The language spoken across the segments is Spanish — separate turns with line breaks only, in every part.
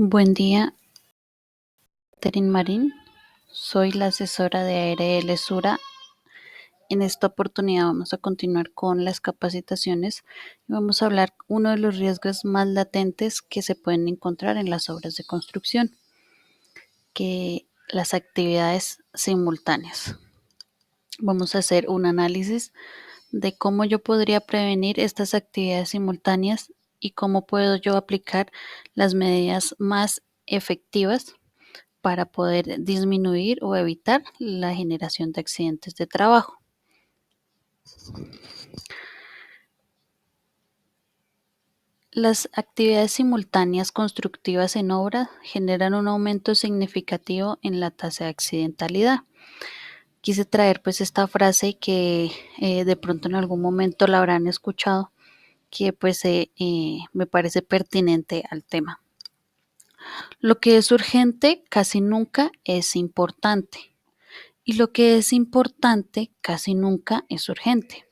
Buen día, Catherine Marín. Soy la asesora de ARL Sura. En esta oportunidad vamos a continuar con las capacitaciones y vamos a hablar uno de los riesgos más latentes que se pueden encontrar en las obras de construcción, que las actividades simultáneas. Vamos a hacer un análisis de cómo yo podría prevenir estas actividades simultáneas y cómo puedo yo aplicar las medidas más efectivas para poder disminuir o evitar la generación de accidentes de trabajo. Las actividades simultáneas constructivas en obra generan un aumento significativo en la tasa de accidentalidad. Quise traer pues esta frase que de pronto en algún momento la habrán escuchado, que pues me parece pertinente al tema. Lo que es urgente casi nunca es importante y lo que es importante casi nunca es urgente.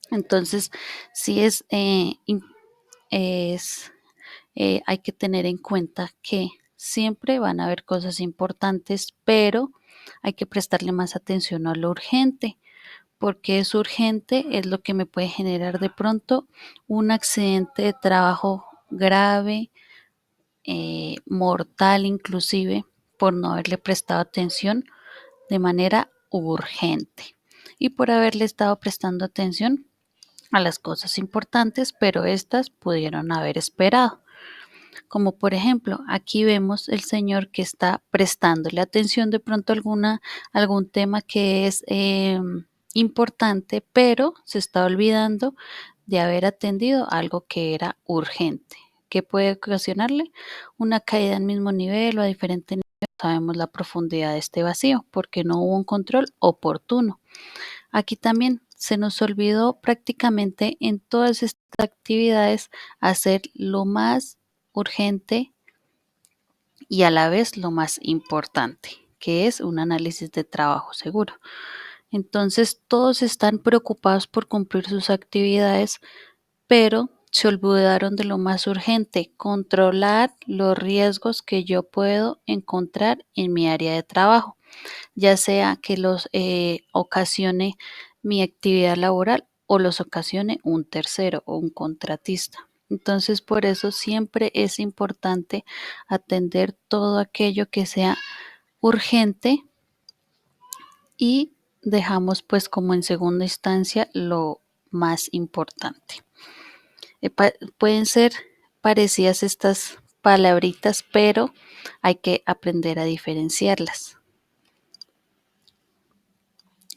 Entonces, sí hay que tener en cuenta que siempre van a haber cosas importantes, pero hay que prestarle más atención a lo urgente, porque es urgente, es lo que me puede generar de pronto un accidente de trabajo grave, mortal inclusive, por no haberle prestado atención de manera urgente y por haberle estado prestando atención a las cosas importantes, pero estas pudieron haber esperado. Como por ejemplo, aquí vemos el señor que está prestándole atención de pronto a algún tema que es importante, pero se está olvidando de haber atendido algo que era urgente. ¿Qué puede ocasionarle? Una caída al mismo nivel o a diferente nivel. Sabemos la profundidad de este vacío porque no hubo un control oportuno. Aquí también se nos olvidó prácticamente en todas estas actividades hacer lo más urgente y a la vez lo más importante, que es un análisis de trabajo seguro. Entonces todos están preocupados por cumplir sus actividades, pero se olvidaron de lo más urgente, controlar los riesgos que yo puedo encontrar en mi área de trabajo, ya sea que los ocasione mi actividad laboral o los ocasione un tercero o un contratista. Entonces, por eso siempre es importante atender todo aquello que sea urgente y dejamos pues como en segunda instancia lo más importante. Pueden ser parecidas estas palabritas, pero hay que aprender a diferenciarlas.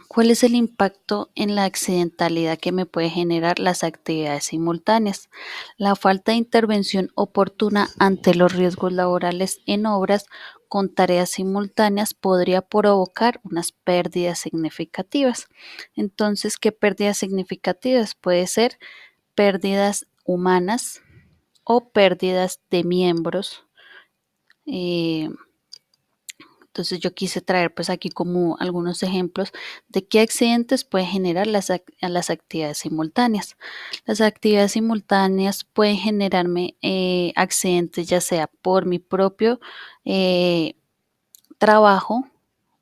¿Cuál es el impacto en la accidentalidad que me puede generar las actividades simultáneas? La falta de intervención oportuna ante los riesgos laborales en obras con tareas simultáneas podría provocar unas pérdidas significativas. Entonces, ¿qué pérdidas significativas? Puede ser pérdidas humanas o pérdidas de miembros. Entonces yo quise traer pues aquí como algunos ejemplos de qué accidentes pueden generar las actividades simultáneas. Las actividades simultáneas pueden generarme accidentes ya sea por mi propio trabajo,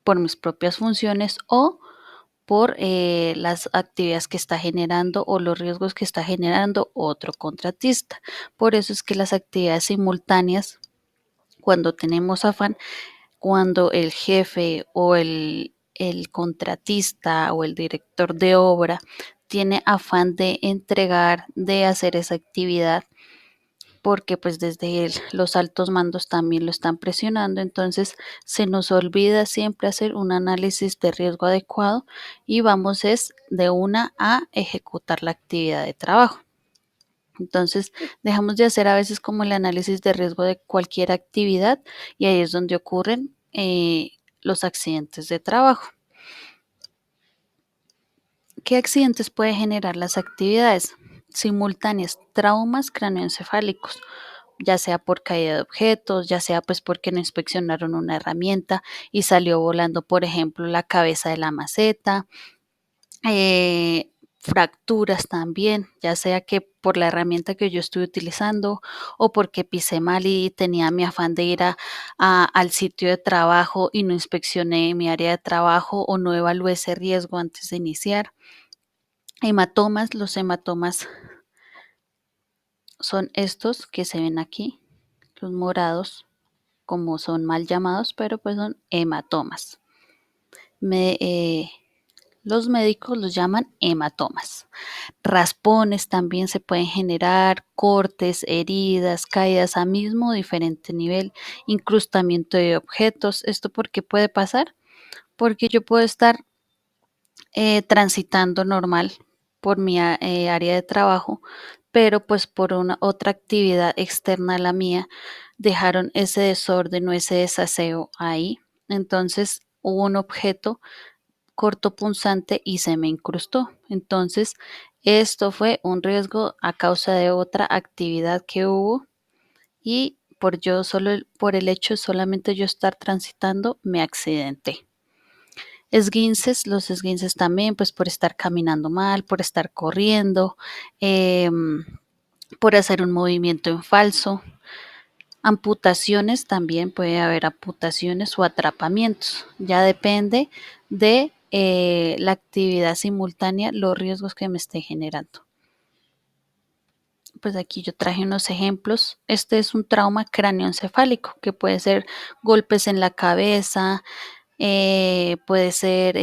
por mis propias funciones o por las actividades que está generando o los riesgos que está generando otro contratista. Por eso es que las actividades simultáneas, cuando tenemos afán, cuando el jefe o el contratista o el director de obra tiene afán de entregar, de hacer esa actividad, porque pues desde los altos mandos también lo están presionando, entonces se nos olvida siempre hacer un análisis de riesgo adecuado y vamos es de una a ejecutar la actividad de trabajo. Entonces, dejamos de hacer a veces como el análisis de riesgo de cualquier actividad y ahí es donde ocurren los accidentes de trabajo. ¿Qué accidentes puede generar las actividades simultáneas? Traumas craneoencefálicos, ya sea por caída de objetos, ya sea pues porque no inspeccionaron una herramienta y salió volando, por ejemplo, la cabeza de la maceta. fracturas también, ya sea que por la herramienta que yo estoy utilizando o porque pisé mal y tenía mi afán de ir al sitio de trabajo y no inspeccioné mi área de trabajo o no evalué ese riesgo antes de iniciar. Hematomas, los hematomas son estos que se ven aquí, los morados, como son mal llamados, pero pues son hematomas. Me, los médicos los llaman hematomas. Raspones también se pueden generar, cortes, heridas, caídas a mismo o diferente nivel, incrustamiento de objetos. ¿Esto por qué puede pasar? Porque yo puedo estar transitando normal por mi área de trabajo, pero pues por una otra actividad externa a la mía dejaron ese desorden o ese desaseo ahí. Entonces hubo un objeto cortopunzante y se me incrustó. Entonces, esto fue un riesgo a causa de otra actividad que hubo y por yo solo por el hecho de solamente yo estar transitando me accidenté. Esguinces, los esguinces también, pues por estar caminando mal, por estar corriendo, por hacer un movimiento en falso. Amputaciones, también puede haber amputaciones o atrapamientos. Ya depende de la actividad simultánea, los riesgos que me esté generando. Pues aquí yo traje unos ejemplos. Este es un trauma cráneoencefálico, que puede ser golpes en la cabeza, puede ser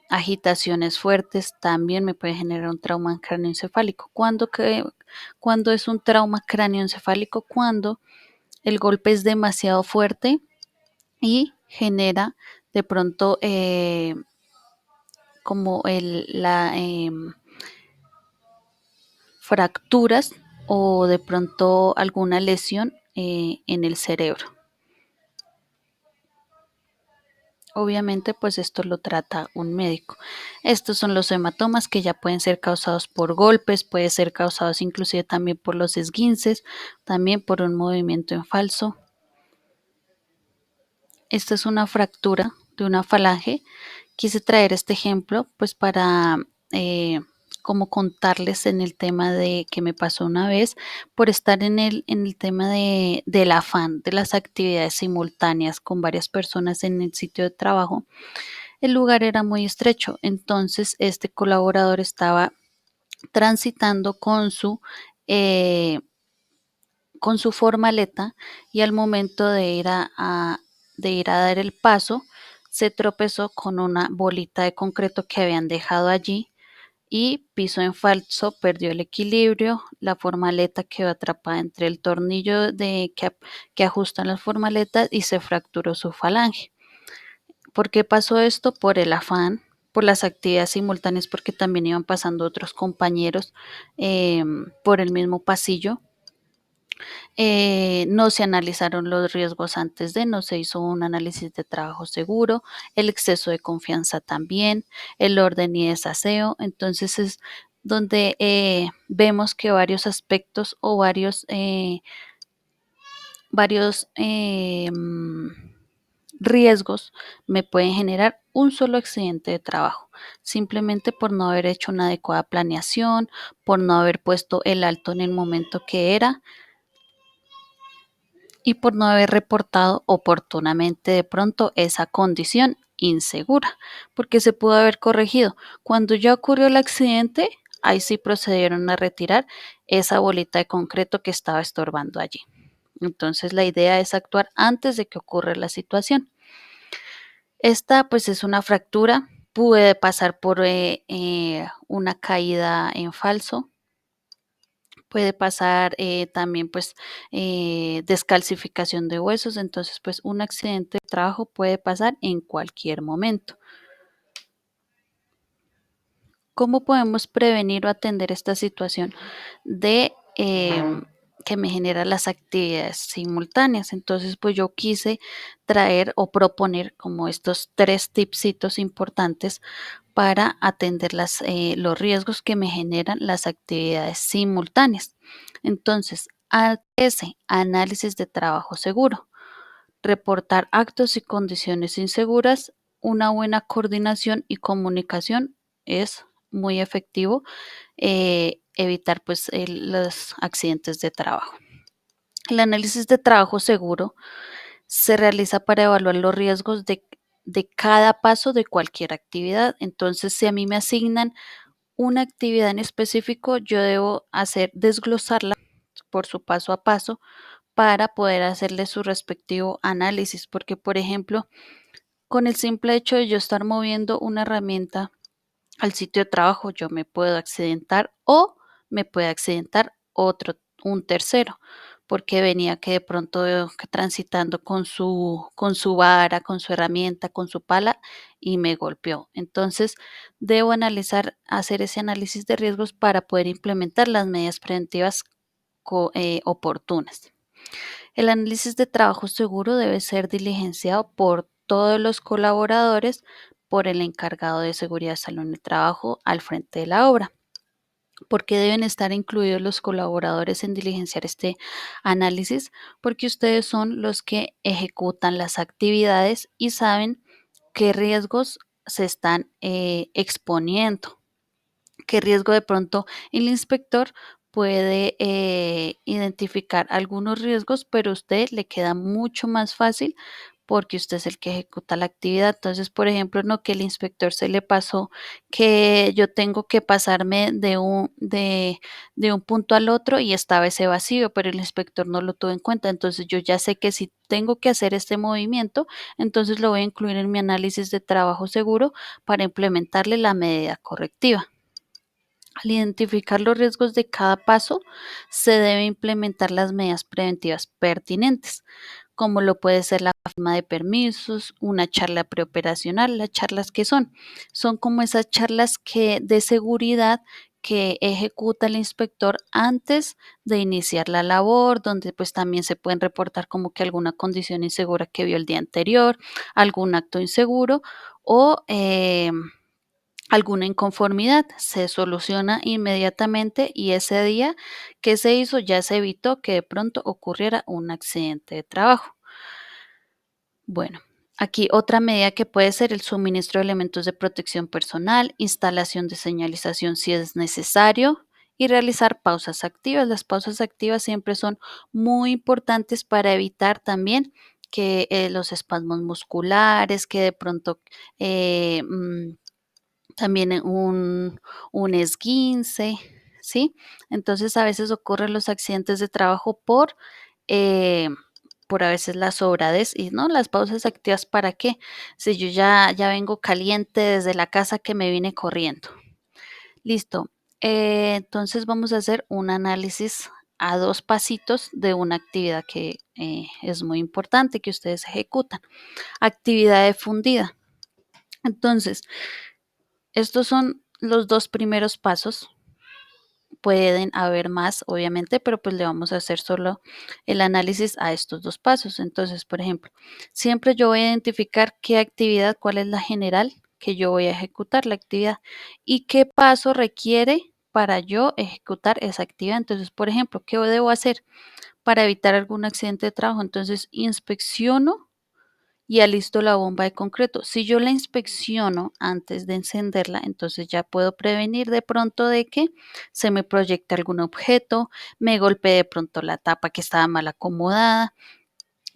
agitaciones fuertes, también me puede generar un trauma cráneoencefálico. ¿Cuándo es un trauma cráneoencefálico? Cuando el golpe es demasiado fuerte y genera de pronto como fracturas o de pronto alguna lesión en el cerebro. Obviamente, pues esto lo trata un médico. Estos son los hematomas que ya pueden ser causados por golpes, puede ser causados inclusive también por los esguinces, también por un movimiento en falso. Esta es una fractura de una falange. Quise traer este ejemplo pues para como contarles en el tema de que me pasó una vez por estar en el tema del afán de las actividades simultáneas con varias personas en el sitio de trabajo. El lugar era muy estrecho, entonces este colaborador estaba transitando eh, con su formaleta y al momento de de ir a dar el paso, se tropezó con una bolita de concreto que habían dejado allí y pisó en falso, perdió el equilibrio, la formaleta quedó atrapada entre el tornillo que ajustan las formaletas y se fracturó su falange. ¿Por qué pasó esto? Por el afán, por las actividades simultáneas, porque también iban pasando otros compañeros por el mismo pasillo. No se analizaron los riesgos antes no se hizo un análisis de trabajo seguro, el exceso de confianza también, el orden y desaseo. Entonces es donde vemos que varios aspectos o varios riesgos me pueden generar un solo accidente de trabajo, simplemente por no haber hecho una adecuada planeación, por no haber puesto el alto en el momento que era y por no haber reportado oportunamente de pronto esa condición insegura, porque se pudo haber corregido. Cuando ya ocurrió el accidente, ahí sí procedieron a retirar esa bolita de concreto que estaba estorbando allí. Entonces la idea es actuar antes de que ocurra la situación. Esta pues es una fractura, puede pasar por una caída en falso, puede pasar también pues descalcificación de huesos, entonces pues un accidente de trabajo puede pasar en cualquier momento. ¿Cómo podemos prevenir o atender esta situación de que me genera las actividades simultáneas? Entonces, pues yo quise traer o proponer como estos 3 tipsitos importantes para atender los riesgos que me generan las actividades simultáneas. Entonces, ese análisis de trabajo seguro, reportar actos y condiciones inseguras, una buena coordinación y comunicación es muy efectivo evitar pues los accidentes de trabajo. El análisis de trabajo seguro se realiza para evaluar los riesgos de cada paso de cualquier actividad. Entonces, si a mí me asignan una actividad en específico, yo debo desglosarla por su paso a paso para poder hacerle su respectivo análisis, porque por ejemplo, con el simple hecho de yo estar moviendo una herramienta al sitio de trabajo, yo me puedo accidentar o me puede accidentar un tercero, porque venía que de pronto que transitando con su vara, con su herramienta, con su pala y me golpeó. Entonces, debo hacer ese análisis de riesgos para poder implementar las medidas preventivas oportunas. El análisis de trabajo seguro debe ser diligenciado por todos los colaboradores por el encargado de seguridad y salud en el trabajo al frente de la obra. ¿Por qué deben estar incluidos los colaboradores en diligenciar este análisis? Porque ustedes son los que ejecutan las actividades y saben qué riesgos se están exponiendo, qué riesgo de pronto el inspector puede identificar algunos riesgos, pero a usted le queda mucho más fácil porque usted es el que ejecuta la actividad. Entonces, por ejemplo, no que el inspector se le pasó que yo tengo que pasarme de un punto al otro y estaba ese vacío, pero el inspector no lo tuvo en cuenta. Entonces, yo ya sé que si tengo que hacer este movimiento, entonces lo voy a incluir en mi análisis de trabajo seguro para implementarle la medida correctiva. Al identificar los riesgos de cada paso, se debe implementar las medidas preventivas pertinentes, como lo puede ser la firma de permisos, una charla preoperacional. ¿Las charlas qué son? Son como esas charlas de seguridad que ejecuta el inspector antes de iniciar la labor, donde pues también se pueden reportar como que alguna condición insegura que vio el día anterior, algún acto inseguro o alguna inconformidad, se soluciona inmediatamente y ese día que se hizo ya se evitó que de pronto ocurriera un accidente de trabajo. Bueno, aquí otra medida que puede ser el suministro de elementos de protección personal, instalación de señalización si es necesario y realizar pausas activas. Las pausas activas siempre son muy importantes para evitar también que los espasmos musculares, que de pronto eh, mm, también un esguince, ¿sí? Entonces, a veces ocurren los accidentes de trabajo eh, por a veces la sobradez y, ¿no? Las pausas activas, ¿para qué? Si yo ya vengo caliente desde la casa que me vine corriendo. Listo. Entonces, vamos a hacer un análisis a 2 pasitos de una actividad que, es muy importante que ustedes ejecutan. Actividad de fundida. Entonces, estos son los 2 primeros pasos. Pueden haber más, obviamente, pero pues le vamos a hacer solo el análisis a estos 2 pasos. Entonces, por ejemplo, siempre yo voy a identificar qué actividad, cuál es la general que yo voy a ejecutar la actividad y qué paso requiere para yo ejecutar esa actividad. Entonces, por ejemplo, ¿qué debo hacer para evitar algún accidente de trabajo? Entonces, inspecciono y alisto la bomba de concreto. Si yo la inspecciono antes de encenderla, entonces ya puedo prevenir de pronto de que se me proyecte algún objeto, me golpee de pronto la tapa que estaba mal acomodada,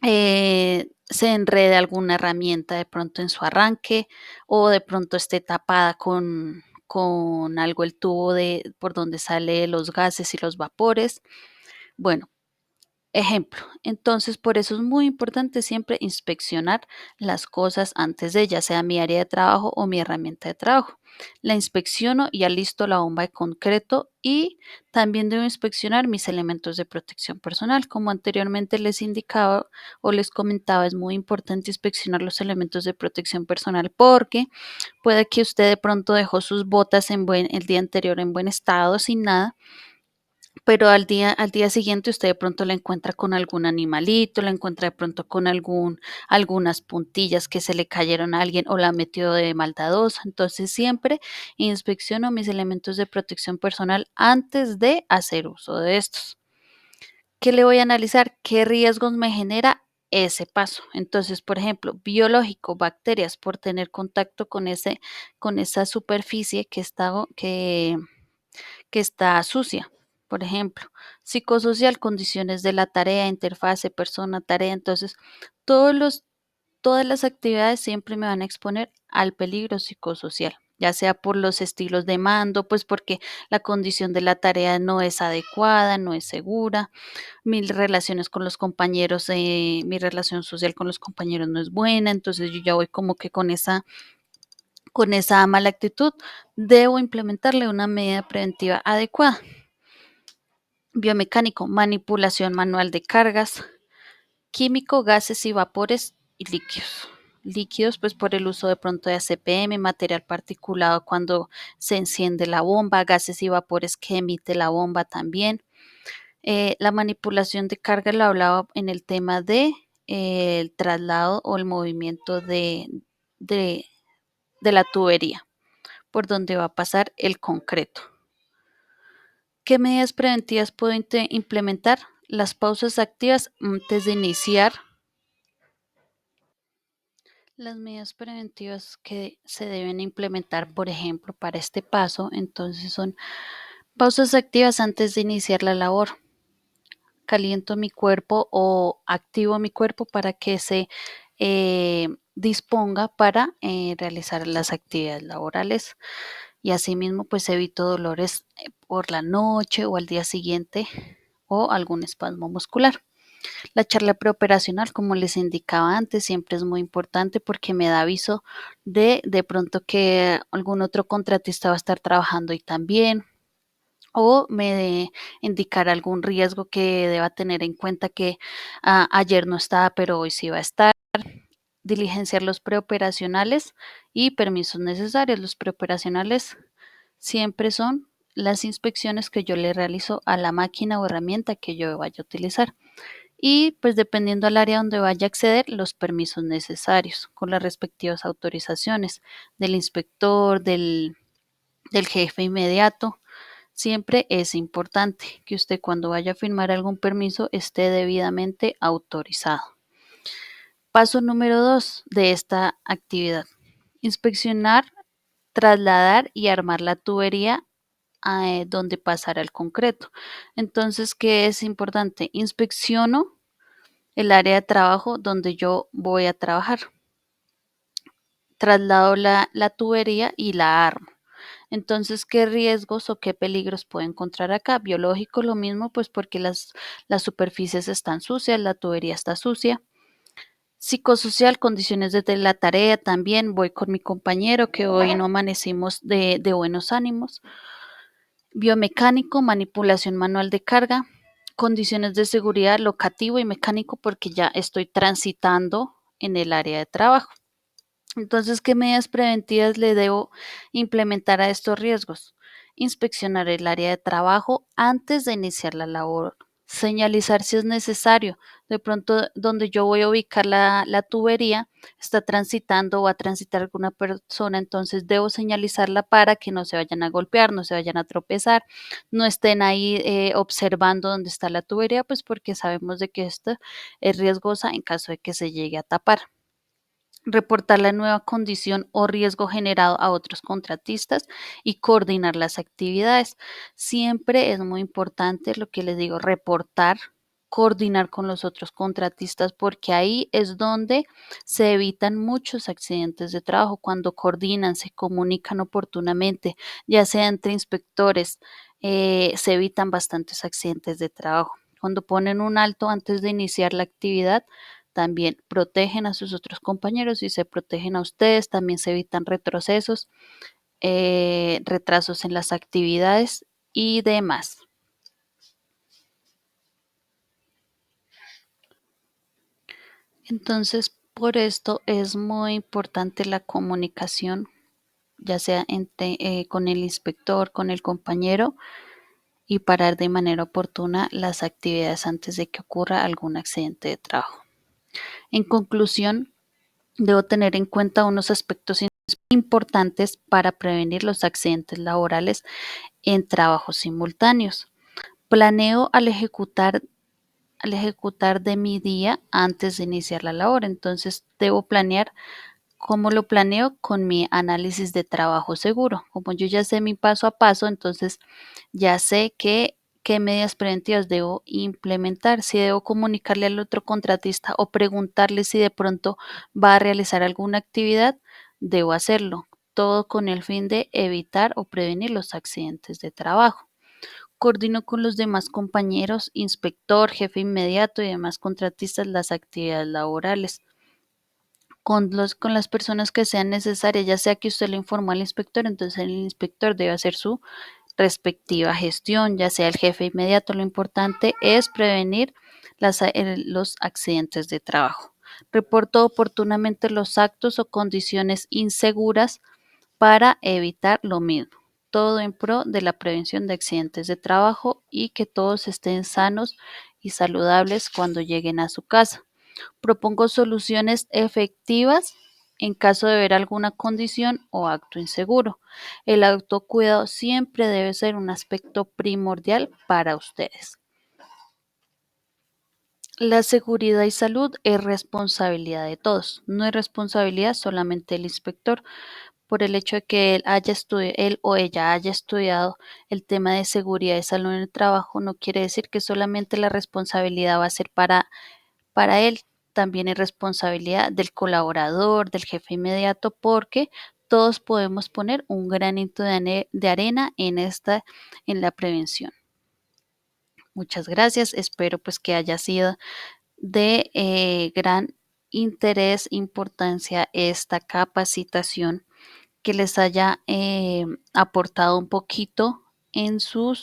se enrede alguna herramienta de pronto en su arranque o de pronto esté tapada con algo el tubo por donde sale los gases y los vapores. Bueno, ejemplo, entonces por eso es muy importante siempre inspeccionar las cosas antes de, ya sea mi área de trabajo o mi herramienta de trabajo. La inspecciono y alisto la bomba de concreto y también debo inspeccionar mis elementos de protección personal. Como anteriormente les indicaba o les comentaba, es muy importante inspeccionar los elementos de protección personal porque puede que usted de pronto dejó sus botas el día anterior en buen estado, sin nada, pero al día siguiente usted de pronto la encuentra con algún animalito, la encuentra de pronto con algunas puntillas que se le cayeron a alguien o la metió de maldadosa. Entonces siempre inspecciono mis elementos de protección personal antes de hacer uso de estos. ¿Qué le voy a analizar? ¿Qué riesgos me genera ese paso. Entonces, por ejemplo, biológico, bacterias, por tener contacto con esa superficie que está sucia. Por ejemplo, psicosocial, condiciones de la tarea, interfase, persona, tarea. Entonces, todos los todas las actividades siempre me van a exponer al peligro psicosocial, ya sea por los estilos de mando, pues porque la condición de la tarea no es adecuada, no es segura, mis relaciones con los compañeros, mi relación social con los compañeros no es buena, entonces yo ya voy como que con esa mala actitud, debo implementarle una medida preventiva adecuada. Biomecánico, manipulación manual de cargas, químico, gases y vapores y líquidos. Líquidos, pues por el uso de pronto de ACPM, material particulado cuando se enciende la bomba, gases y vapores que emite la bomba también. La manipulación de carga lo hablaba en el tema de el traslado o el movimiento de, de la tubería por donde va a pasar el concreto. ¿Qué medidas preventivas puedo implementar? Las pausas activas antes de iniciar. Las medidas preventivas que se deben implementar, por ejemplo, para este paso, entonces son pausas activas antes de iniciar la labor. Caliento mi cuerpo o activo mi cuerpo para que se disponga para realizar las actividades laborales y asimismo pues evito dolores por la noche o al día siguiente o algún espasmo muscular. La charla preoperacional, como les indicaba antes, siempre es muy importante porque me da aviso de pronto que algún otro contratista va a estar trabajando y también, o me indicar algún riesgo que deba tener en cuenta que ayer no estaba, pero hoy sí va a estar. Diligenciar los preoperacionales y permisos necesarios. Los preoperacionales siempre son las inspecciones que yo le realizo a la máquina o herramienta que yo vaya a utilizar y pues dependiendo al área donde vaya a acceder, los permisos necesarios con las respectivas autorizaciones del inspector, del jefe inmediato. Siempre es importante que usted cuando vaya a firmar algún permiso esté debidamente autorizado. Paso número 2 de esta actividad. Inspeccionar, trasladar y armar la tubería donde pasará el concreto. Entonces, ¿qué es importante? Inspecciono el área de trabajo donde yo voy a trabajar. Traslado la tubería y la armo. Entonces, ¿qué riesgos o qué peligros puedo encontrar acá? Biológico, lo mismo, pues porque las superficies están sucias, la tubería está sucia. Psicosocial, condiciones de la tarea, también voy con mi compañero que hoy no amanecimos de buenos ánimos. Biomecánico, manipulación manual de carga. Condiciones de seguridad, locativo y mecánico, porque ya estoy transitando en el área de trabajo. Entonces, ¿qué medidas preventivas le debo implementar a estos riesgos? Inspeccionar el área de trabajo antes de iniciar la labor. Señalizar si es necesario. De pronto, donde yo voy a ubicar la tubería, está transitando o va a transitar alguna persona, entonces debo señalizarla para que no se vayan a golpear, no se vayan a tropezar, no estén ahí observando dónde está la tubería, pues porque sabemos de que esta es riesgosa en caso de que se llegue a tapar. Reportar la nueva condición o riesgo generado a otros contratistas y coordinar las actividades. Siempre es muy importante lo que les digo, reportar, coordinar con los otros contratistas, porque ahí es donde se evitan muchos accidentes de trabajo, cuando coordinan, se comunican oportunamente, ya sea entre inspectores, se evitan bastantes accidentes de trabajo. Cuando ponen un alto antes de iniciar la actividad, también protegen a sus otros compañeros y se protegen a ustedes, también se evitan retrocesos, retrasos en las actividades y demás. Entonces, por esto es muy importante la comunicación, ya sea con el inspector, con el compañero, y parar de manera oportuna las actividades antes de que ocurra algún accidente de trabajo. En conclusión, debo tener en cuenta unos aspectos importantes para prevenir los accidentes laborales en trabajos simultáneos. Planeo al ejecutar al ejecutar de mi día antes de iniciar la labor. Entonces debo planear. ¿Cómo lo planeo? Con mi análisis de trabajo seguro. Como yo ya sé mi paso a paso, entonces ya sé qué medidas preventivas debo implementar, si debo comunicarle al otro contratista o preguntarle si de pronto va a realizar alguna actividad, debo hacerlo. Todo con el fin de evitar o prevenir los accidentes de trabajo. Coordino con los demás compañeros, inspector, jefe inmediato y demás contratistas las actividades laborales con las personas que sean necesarias, ya sea que usted le informó al inspector, entonces el inspector debe hacer su respectiva gestión, ya sea el jefe inmediato. Lo importante es prevenir los accidentes de trabajo. Reporto oportunamente los actos o condiciones inseguras para evitar lo mismo. Todo en pro de la prevención de accidentes de trabajo y que todos estén sanos y saludables cuando lleguen a su casa. Propongo soluciones efectivas en caso de ver alguna condición o acto inseguro. El autocuidado siempre debe ser un aspecto primordial para ustedes. La seguridad y salud es responsabilidad de todos, no es responsabilidad solamente del inspector. Por el hecho de que él o ella haya estudiado el tema de seguridad y salud en el trabajo, no quiere decir que solamente la responsabilidad va a ser para él. También es responsabilidad del colaborador, del jefe inmediato, porque todos podemos poner un granito de arena en la prevención. Muchas gracias. Espero pues que haya sido de gran interés, importancia esta capacitación, que les haya aportado un poquito en su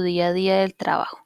día a día del trabajo.